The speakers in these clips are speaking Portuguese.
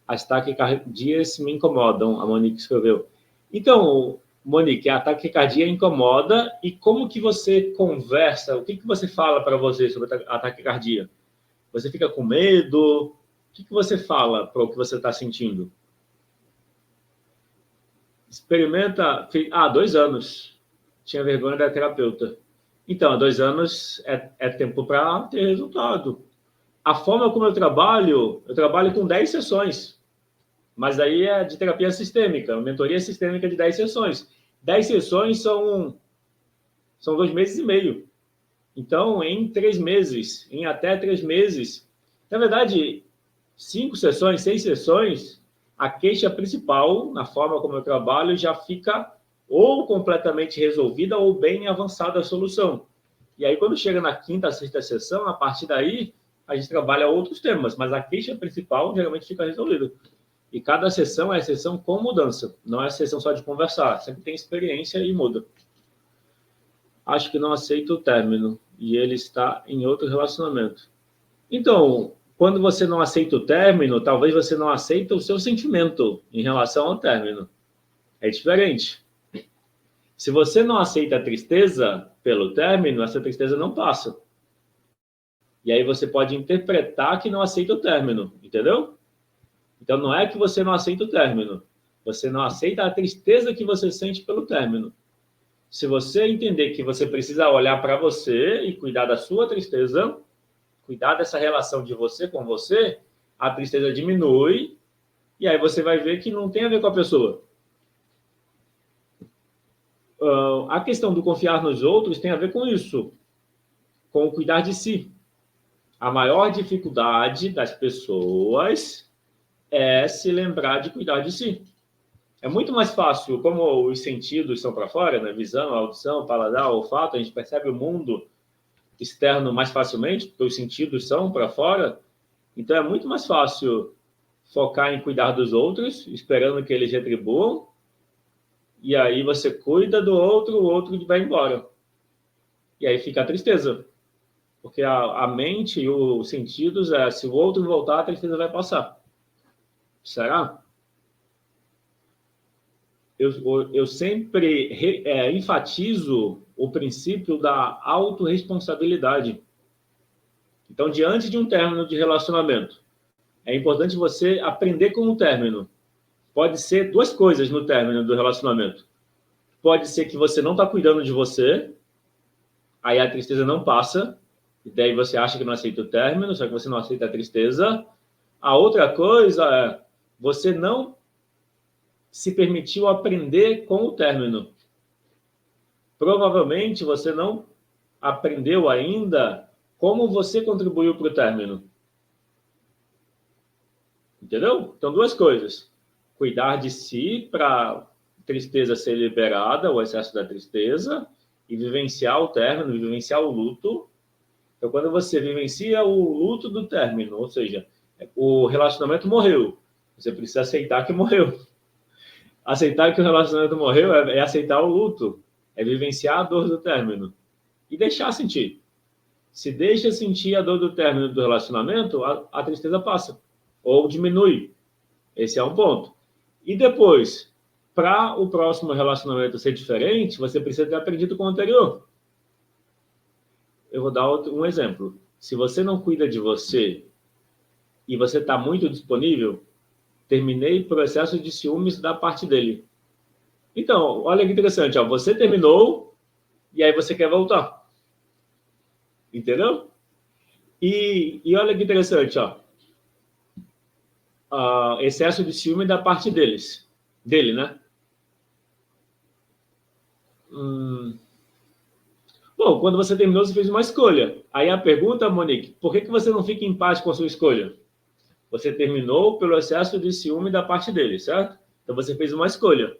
As taquicardias me incomodam, a Monique escreveu. Então, Monique, a taquicardia incomoda e como que você conversa? O que você fala para você sobre a taquicardia? Você fica com medo? O que você fala para o que você está sentindo? Experimenta... 2 anos. Tinha vergonha da terapeuta. Então, 2 anos é tempo para ter resultado. A forma como eu trabalho com 10 sessões. Mas aí é de terapia sistêmica, mentoria sistêmica de 10 sessões. 10 sessões são 2 meses e meio. Então, em 3 meses, em até 3 meses, na verdade, 5 sessões, 6 sessões, a queixa principal, na forma como eu trabalho, já fica ou completamente resolvida ou bem avançada a solução. E aí, quando chega na quinta, sexta sessão, a partir daí, a gente trabalha outros temas, mas a queixa principal geralmente fica resolvida. E cada sessão é sessão com mudança, não é sessão só de conversar, sempre tem experiência e muda. Acho que não aceita o término e ele está em outro relacionamento. Então, quando você não aceita o término, talvez você não aceita o seu sentimento em relação ao término. É diferente. Se você não aceita a tristeza pelo término, essa tristeza não passa. E aí você pode interpretar que não aceita o término, entendeu? Então, não é que você não aceita o término. Você não aceita a tristeza que você sente pelo término. Se você entender que você precisa olhar para você e cuidar da sua tristeza, cuidar dessa relação de você com você, a tristeza diminui e aí você vai ver que não tem a ver com a pessoa. A questão do confiar nos outros tem a ver com isso, com o cuidar de si. A maior dificuldade das pessoas é se lembrar de cuidar de si. É muito mais fácil, como os sentidos são para fora, né? Visão, audição, paladar, olfato, a gente percebe o mundo externo mais facilmente, porque os sentidos são para fora. Então, é muito mais fácil focar em cuidar dos outros, esperando que eles retribuam, e aí você cuida do outro, o outro vai embora. E aí fica a tristeza. Porque a mente e os sentidos, se o outro voltar, a tristeza vai passar. Será? Eu sempre enfatizo o princípio da autorresponsabilidade. Então, diante de um término de relacionamento, é importante você aprender com o término. Pode ser 2 coisas no término do relacionamento. Pode ser que você não está cuidando de você, aí a tristeza não passa, e daí você acha que não aceita o término, só que você não aceita a tristeza. A outra coisa é você não se permitiu aprender com o término. Provavelmente você não aprendeu ainda como você contribuiu para o término. Entendeu? Então, 2 coisas. Cuidar de si para a tristeza ser liberada, o excesso da tristeza, e vivenciar o término, vivenciar o luto. Então, quando você vivencia o luto do término, ou seja, o relacionamento morreu, você precisa aceitar que morreu. Aceitar que o relacionamento morreu é aceitar o luto, é vivenciar a dor do término e deixar sentir. Se deixa sentir a dor do término do relacionamento, a tristeza passa ou diminui. Esse é um ponto. E depois, para o próximo relacionamento ser diferente, você precisa ter aprendido com o anterior. Eu vou dar um exemplo. Se você não cuida de você e você está muito disponível, terminei o processo de ciúmes da parte dele. Então, olha que interessante, ó, você terminou e aí você quer voltar. Entendeu? E olha que interessante, ó. Excesso de ciúme da parte dele, né? Bom, quando você terminou, você fez uma escolha. Aí a pergunta, Monique, por que você não fica em paz com a sua escolha? Você terminou pelo excesso de ciúme da parte dele, certo? Então você fez uma escolha.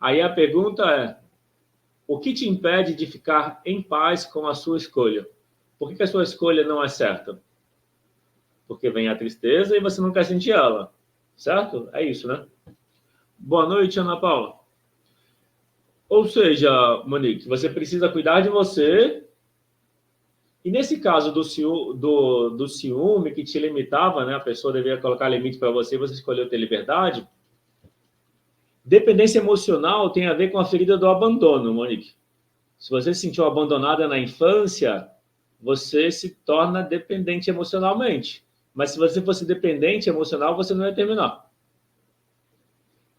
Aí a pergunta é, o que te impede de ficar em paz com a sua escolha? Por que a sua escolha não é certa? Porque vem a tristeza e você não quer sentir ela, certo? É isso, né? Boa noite, Ana Paula. Ou seja, Monique, você precisa cuidar de você E nesse caso do ciúme que te limitava, né? A pessoa devia colocar limite para você, você escolheu ter liberdade. Dependência emocional tem a ver com a ferida do abandono, Monique. Se você se sentiu abandonada na infância, você se torna dependente emocionalmente. Mas se você fosse dependente emocional, você não ia terminar.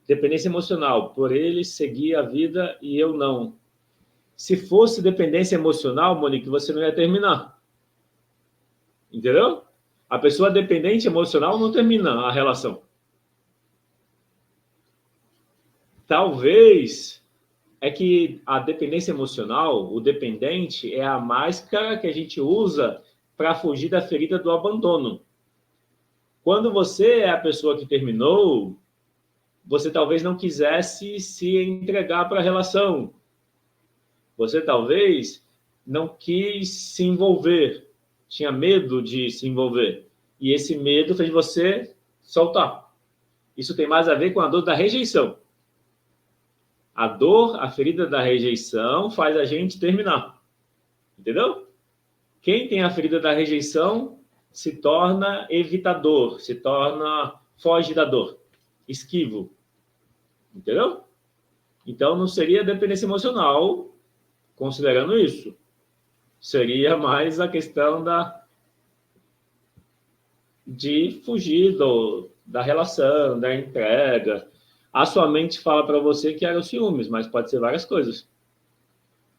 Dependência emocional, por ele seguir a vida e eu não. Se fosse dependência emocional, Monique, você não ia terminar. Entendeu? A pessoa dependente emocional não termina a relação. Talvez é que a dependência emocional, o dependente, é a máscara que a gente usa para fugir da ferida do abandono. Quando você é a pessoa que terminou, você talvez não quisesse se entregar para a relação. Você talvez não quis se envolver, tinha medo de se envolver. E esse medo fez você soltar. Isso tem mais a ver com a dor da rejeição. A dor, a ferida da rejeição faz a gente terminar. Entendeu? Quem tem a ferida da rejeição se torna evitador, se torna foge da dor, esquivo. Entendeu? Então, não seria dependência emocional, considerando isso. Seria mais a questão de fugir da relação, da entrega. A sua mente fala para você que era os ciúmes, mas pode ser várias coisas.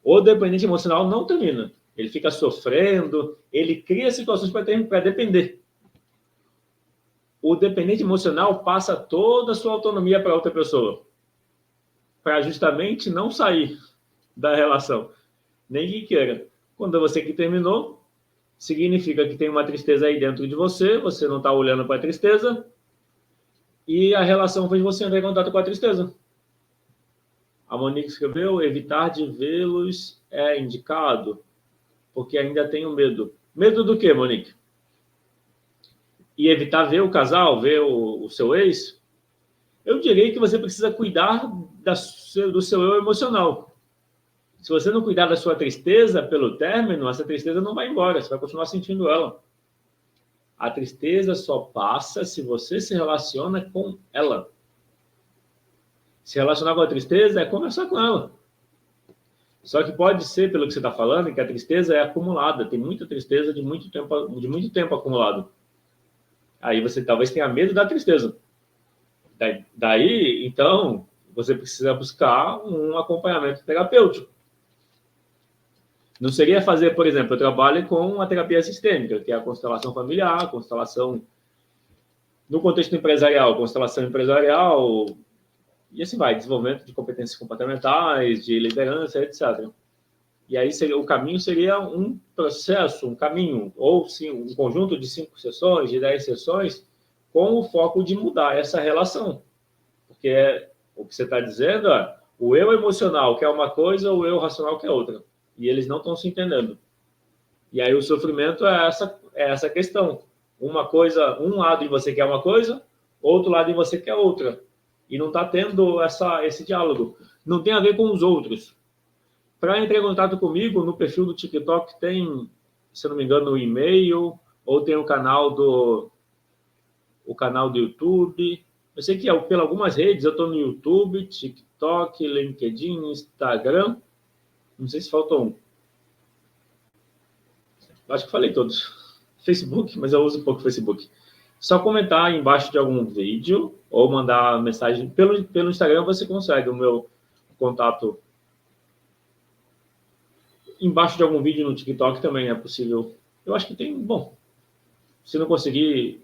O dependente emocional não termina. Ele fica sofrendo, ele cria situações para depender. O dependente emocional passa toda a sua autonomia para outra pessoa, para justamente não sair da relação, nem que queira. Quando você que terminou, significa que tem uma tristeza aí dentro de você, você não está olhando para a tristeza, e a relação fez você entrar em contato com a tristeza. A Monique escreveu, evitar de vê-los é indicado, porque ainda tenho medo. Medo do quê, Monique? E evitar ver o casal, ver o seu ex? Eu diria que você precisa cuidar do seu eu emocional. Se você não cuidar da sua tristeza pelo término, essa tristeza não vai embora, você vai continuar sentindo ela. A tristeza só passa se você se relaciona com ela. Se relacionar com a tristeza é conversar com ela. Só que pode ser, pelo que você está falando, que a tristeza é acumulada. Tem muita tristeza de muito tempo acumulado. Aí você talvez tenha medo da tristeza. Daí, então, você precisa buscar um acompanhamento terapêutico. Não seria fazer, por exemplo, eu trabalho com a terapia sistêmica, que é a constelação familiar, a constelação no contexto empresarial, constelação empresarial, e assim vai, desenvolvimento de competências comportamentais, de liderança, etc. E aí o caminho seria um processo, um caminho, ou sim, um conjunto de 5 sessões, de 10 sessões, com o foco de mudar essa relação. Porque o que você está dizendo é o eu emocional quer uma coisa, o eu racional quer outra. E eles não estão se entendendo. E aí o sofrimento é essa questão. Uma coisa, um lado de você quer uma coisa, outro lado de você quer outra. E não está tendo esse diálogo. Não tem a ver com os outros. Para entrar em contato comigo, no perfil do TikTok tem, se não me engano, o e-mail, ou tem o canal do YouTube. Eu sei que pelas algumas redes, eu estou no YouTube, TikTok, LinkedIn, Instagram. Não sei se faltou um. Acho que falei todos. Facebook, mas eu uso pouco Facebook. Só comentar embaixo de algum vídeo ou mandar mensagem pelo Instagram, você consegue o meu contato. Embaixo de algum vídeo no TikTok também é possível. Eu acho que tem, bom, se não conseguir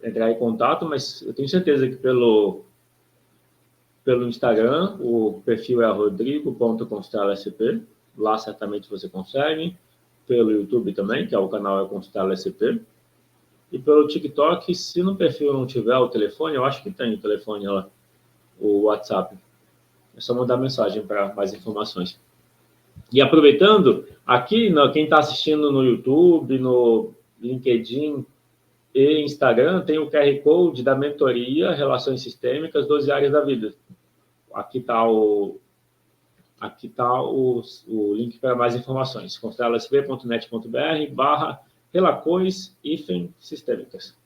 entrar em contato, mas eu tenho certeza que pelo Instagram, o perfil é rodrigo.constelasp, lá certamente você consegue, pelo YouTube também, que é o canal é ConstelaSP, e pelo TikTok, se no perfil não tiver o telefone, eu acho que tem o telefone lá, o WhatsApp. É só mandar mensagem para mais informações. E aproveitando, aqui, quem está assistindo no YouTube, no LinkedIn e Instagram, tem o QR Code da mentoria Relações Sistêmicas, 12 áreas da vida. Aqui está o Aqui está o link para mais informações. constelasb.net.br/relações-sistêmicas.